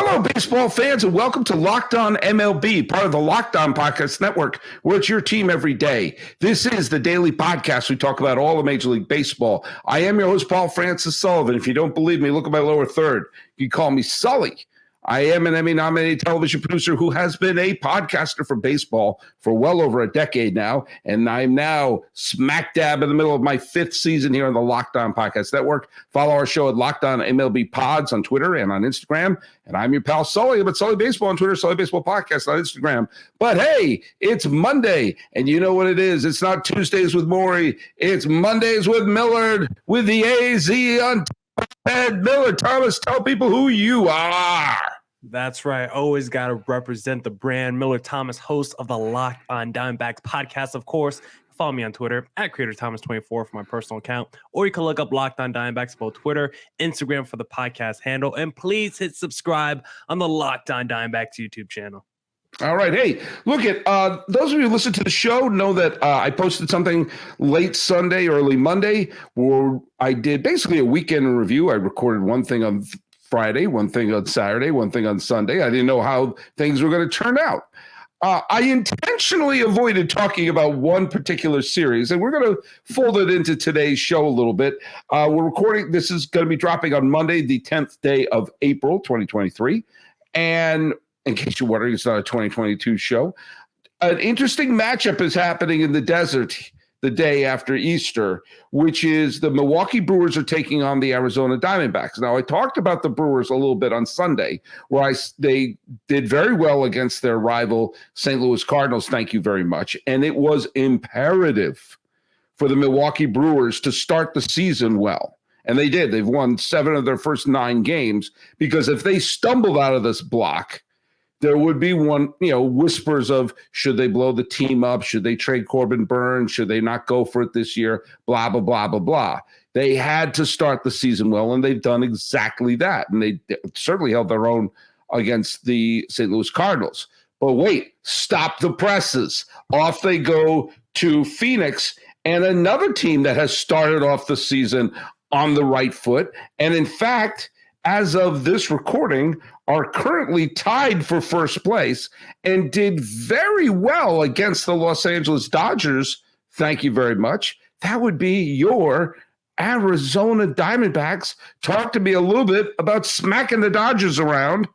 Hello, baseball fans, and welcome to Locked On MLB, part of the Locked On Podcast Network, where it's your team every day. This is the daily podcast. We talk about all of Major League Baseball. I am your host, Paul Francis Sullivan. If you don't believe me, look at my lower third. You can call me Sully. I am an Emmy-nominated television producer who has been a podcaster for baseball for well over a decade now, and I'm now smack dab in the middle of my fifth season here on the Locked On Podcast Network. Follow our show at Locked On MLB Pods on Twitter and on Instagram, and I'm your pal Sully. I'm at Sully Baseball on Twitter, Sully Baseball Podcast on Instagram. But hey, it's Monday, and you know what it is. It's not Tuesdays with Maury. It's Mondays with Millard with the AZ on Ed Miller. Thomas, tell people who you are. That's right. Always got to represent the brand. Miller Thomas, host of the Locked On Diamondbacks podcast, of course. Follow me on Twitter at CreatorThomas24 for my personal account, or you can look up Locked On Diamondbacks, both Twitter, Instagram for the podcast handle, and please hit subscribe on the Locked On Diamondbacks YouTube channel. All right. Hey, look at those of you who listen to the show know that I posted something late Sunday, early Monday, where I did basically a weekend review. I recorded one thing on Friday, one thing on Saturday, one thing on Sunday. I didn't know how things were going to turn out. I intentionally avoided talking about one particular series, and we're going to fold it into today's show a little bit. We're recording. This is going to be dropping on Monday, the 10th day of April, 2023. And in case you're wondering, it's not a 2022 show. An interesting matchup is happening in the desert the day after Easter, which is the Milwaukee Brewers are taking on the Arizona Diamondbacks. Now, I talked about the Brewers a little bit on Sunday, where they did very well against their rival St. Louis Cardinals. Thank you very much. And it was imperative for the Milwaukee Brewers to start the season well. And they did. They've won 7 of their first 9 games, because if they stumbled out of this block, there would be whispers of, should they blow the team up? Should they trade Corbin Burns? Should they not go for it this year? Blah, blah, blah, blah, blah. They had to start the season well, and they've done exactly that. And they certainly held their own against the St. Louis Cardinals. But wait, stop the presses. Off they go to Phoenix, and another team that has started off the season on the right foot. And in fact, as of this recording, are currently tied for first place and did very well against the Los Angeles Dodgers. Thank you very much. That would be your Arizona Diamondbacks. Talk to me a little bit about smacking the Dodgers around.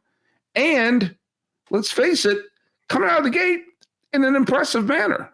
And let's face it, coming out of the gate in an impressive manner.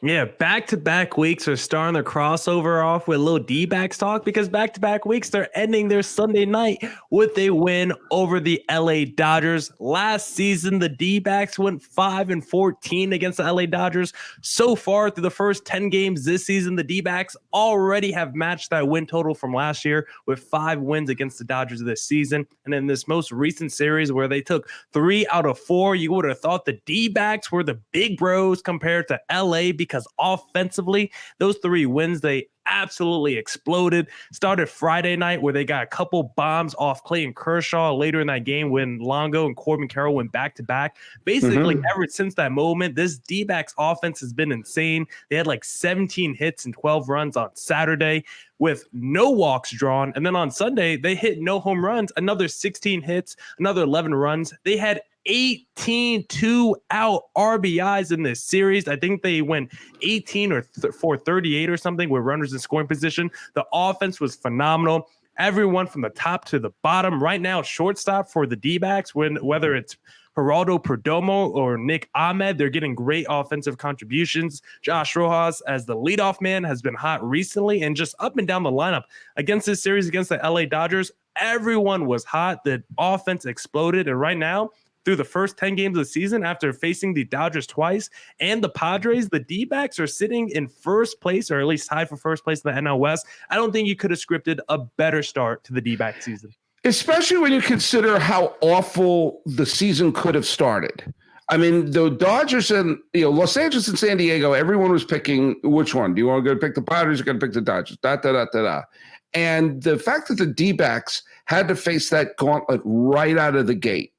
Yeah, back-to-back weeks are starting their crossover off with a little Dbacks talk, because back-to-back weeks they're ending their Sunday night with a win over the LA Dodgers. Last season, the Dbacks went 5-14 against the LA Dodgers. So far, through the first 10 games this season, the Dbacks already have matched that win total from last year with 5 wins against the Dodgers this season. And in this most recent series where they took 3 out of 4, you would have thought the Dbacks were the big bros compared to LA, because offensively, those 3 wins, they absolutely exploded. Started Friday night where they got a couple bombs off Clayton Kershaw later in that game when Longo and Corbin Carroll went back-to-back. Basically, ever since that moment, this D-backs offense has been insane. They had like 17 hits and 12 runs on Saturday with no walks drawn. And then on Sunday, they hit no home runs, another 16 hits, another 11 runs. They had 18 2-out RBIs in this series. I think they went 18 or for 38 or something with runners in scoring position. The offense was phenomenal. Everyone from the top to the bottom. Right now, shortstop for the D-backs, whether it's Geraldo Perdomo or Nick Ahmed, they're getting great offensive contributions. Josh Rojas, as the leadoff man, has been hot recently, and just up and down the lineup against this series against the LA Dodgers, everyone was hot. The offense exploded, and right now, through the first 10 games of the season, after facing the Dodgers twice and the Padres, the D-backs are sitting in first place, or at least tied for first place in the NL West. I don't think you could have scripted a better start to the D-back season. Especially when you consider how awful the season could have started. I mean, the Dodgers and Los Angeles and San Diego, everyone was picking which one. Do you want to go pick the Padres or going to pick the Dodgers? And the fact that the D-backs had to face that gauntlet right out of the gate,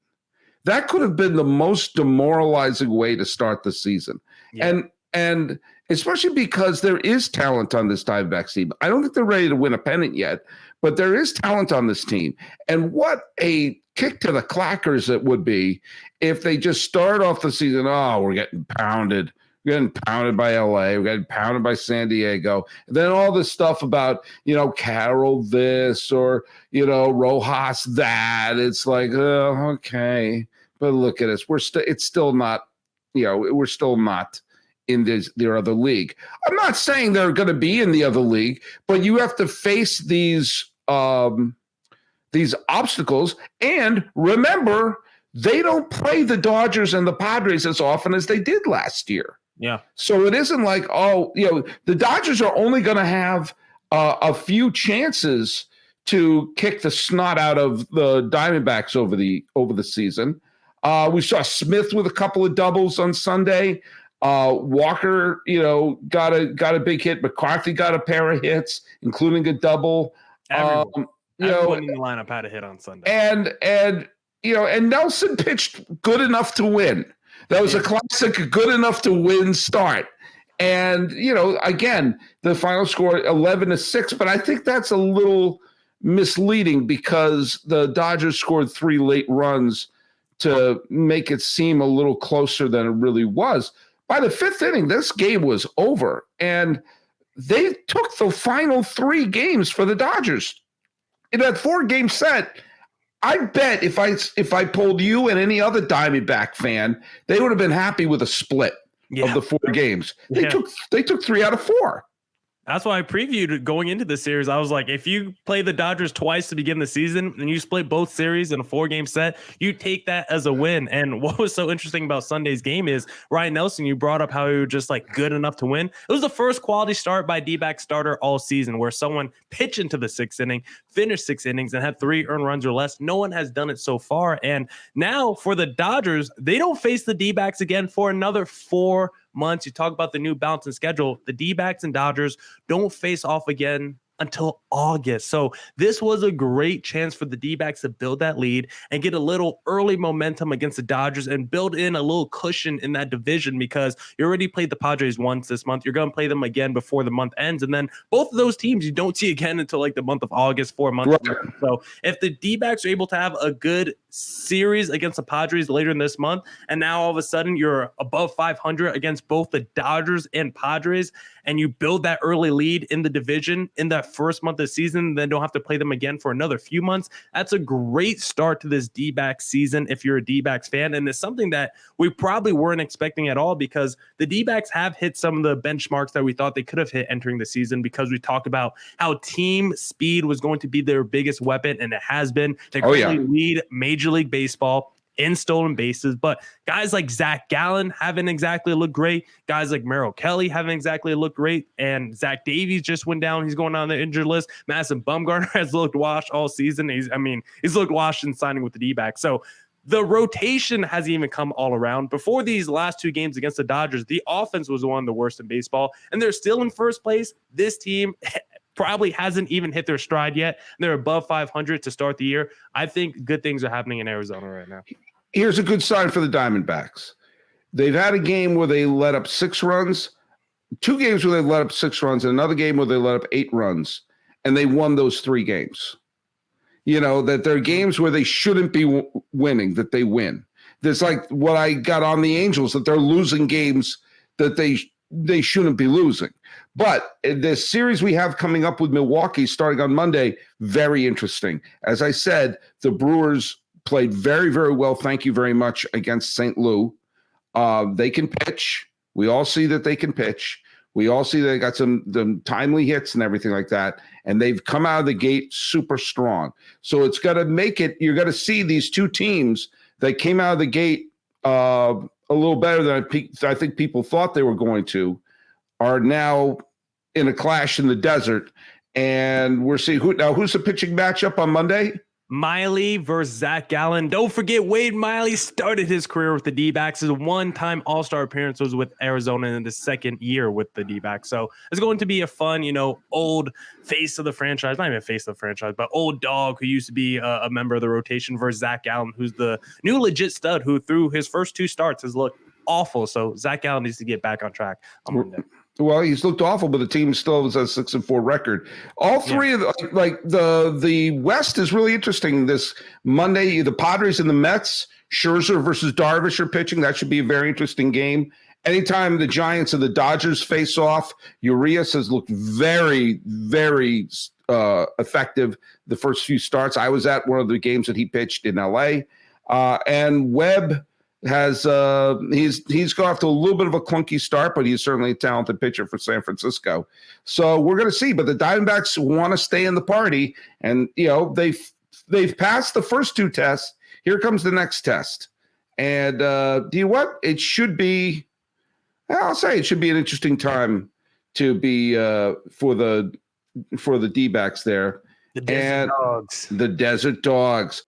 that could have been the most demoralizing way to start the season. Yeah. And especially because there is talent on this Diamondbacks team. I don't think they're ready to win a pennant yet, but there is talent on this team. And what a kick to the clackers it would be if they just start off the season. Oh, we're getting pounded. We're getting pounded by LA. We're getting pounded by San Diego. And then all this stuff about, Carroll this or, Rojas that. It's like, oh, okay. But look at us. It's still not, we're still not in their other league. I'm not saying they're going to be in the other league, but you have to face these obstacles. And remember, they don't play the Dodgers and the Padres as often as they did last year. Yeah. So it isn't like, the Dodgers are only going to have a few chances to kick the snot out of the Diamondbacks over the season. We saw Smith with a couple of doubles on Sunday. Walker, got a big hit. McCarthy got a pair of hits, including a double. Everyone in the lineup had a hit on Sunday. And Nelson pitched good enough to win. That was a classic good enough to win start. And, again, the final score 11-6, but I think that's a little misleading because the Dodgers scored 3 late runs to make it seem a little closer than it really was. By the 5th inning, this game was over, and they took the final 3 games for the Dodgers. In that 4-game set, I bet if I polled you and any other Diamondback fan, they would have been happy with a split of the 4 games. They took 3 out of 4. That's why I previewed going into the series. I was like, if you play the Dodgers twice to begin the season and you split both series in a 4-game set, you take that as a win. And what was so interesting about Sunday's game is Ryan Nelson, you brought up how he was just like good enough to win. It was the first quality start by Dbacks starter all season where someone pitched into the 6th inning, finished 6 innings, and had 3 earned runs or less. No one has done it so far. And now for the Dodgers, they don't face the Dbacks again for another 4 months. You talk about the new balance and schedule. The D-backs and Dodgers don't face off again until August. So this was a great chance for the D-backs to build that lead and get a little early momentum against the Dodgers and build in a little cushion in that division because you already played the Padres once this month. You're going to play them again before the month ends. And then both of those teams you don't see again until like the month of August, 4 months. Right. So if the D-backs are able to have a good series against the Padres later in this month, and now all of a sudden you're above 500 against both the Dodgers and Padres, and you build that early lead in the division in that first month of the season, then don't have to play them again for another few months. That's a great start to this D-backs season if you're a D-backs fan, and it's something that we probably weren't expecting at all because the D-backs have hit some of the benchmarks that we thought they could have hit entering the season because we talked about how team speed was going to be their biggest weapon, and it has been. They currently lead Major League Baseball in stolen bases, but guys like Zach Gallen haven't exactly looked great. Guys like Merrill Kelly haven't exactly looked great, and Zach Davies just went down. He's going on the injured list. Madison Bumgarner has looked washed all season. He's looked washed in signing with the D-backs. So the rotation hasn't even come all around. Before these last 2 games against the Dodgers, the offense was one of the worst in baseball, and they're still in first place. This team probably hasn't even hit their stride yet. They're above 500 to start the year. I think good things are happening in Arizona right now. Here's a good sign for the Diamondbacks. They've had a game where they let up 6 runs, 2 games where they let up 6 runs, and another game where they let up 8 runs, and they won those 3 games. That they're games where they shouldn't be winning, that they win. There's like what I got on the Angels, that they're losing games that they shouldn't be losing. But the series we have coming up with Milwaukee starting on Monday, very interesting. As I said, the Brewers played very, very well, thank you very much, against St. Louis. They can pitch. We all see that they can pitch. We all see they got some timely hits and everything like that. And they've come out of the gate super strong. So it's got to make it – you're going to see these 2 teams that came out of the gate a little better than I think people thought they were going to, are now in a clash in the desert. And we're seeing who's the pitching matchup on Monday? Miley versus Zach Gallen. Don't forget, Wade Miley started his career with the D-backs. His one-time All-Star appearance was with Arizona in the 2nd year with the D-backs. So it's going to be a fun, old face of the franchise, not even face of the franchise, but old dog who used to be a member of the rotation versus Zach Gallen, who's the new legit stud who through his first 2 starts has looked awful. So Zach Gallen needs to get back on track on Monday. Well, he's looked awful, but the team still has a 6-4 record. All three of the West is really interesting. This Monday, the Padres and the Mets, Scherzer versus Darvish are pitching. That should be a very interesting game. Anytime the Giants and the Dodgers face off, Urias has looked very, very effective the first few starts. I was at one of the games that he pitched in LA, and Webb has he's got off to a little bit of a clunky start, but he's certainly a talented pitcher for San Francisco. So we're going to see. But the Diamondbacks want to stay in the party, and they've passed the first two tests. Here comes the next test, and what? It should be. I'll say it should be an interesting time to be for the Dbacks there. The Desert Dogs. The Desert Dogs.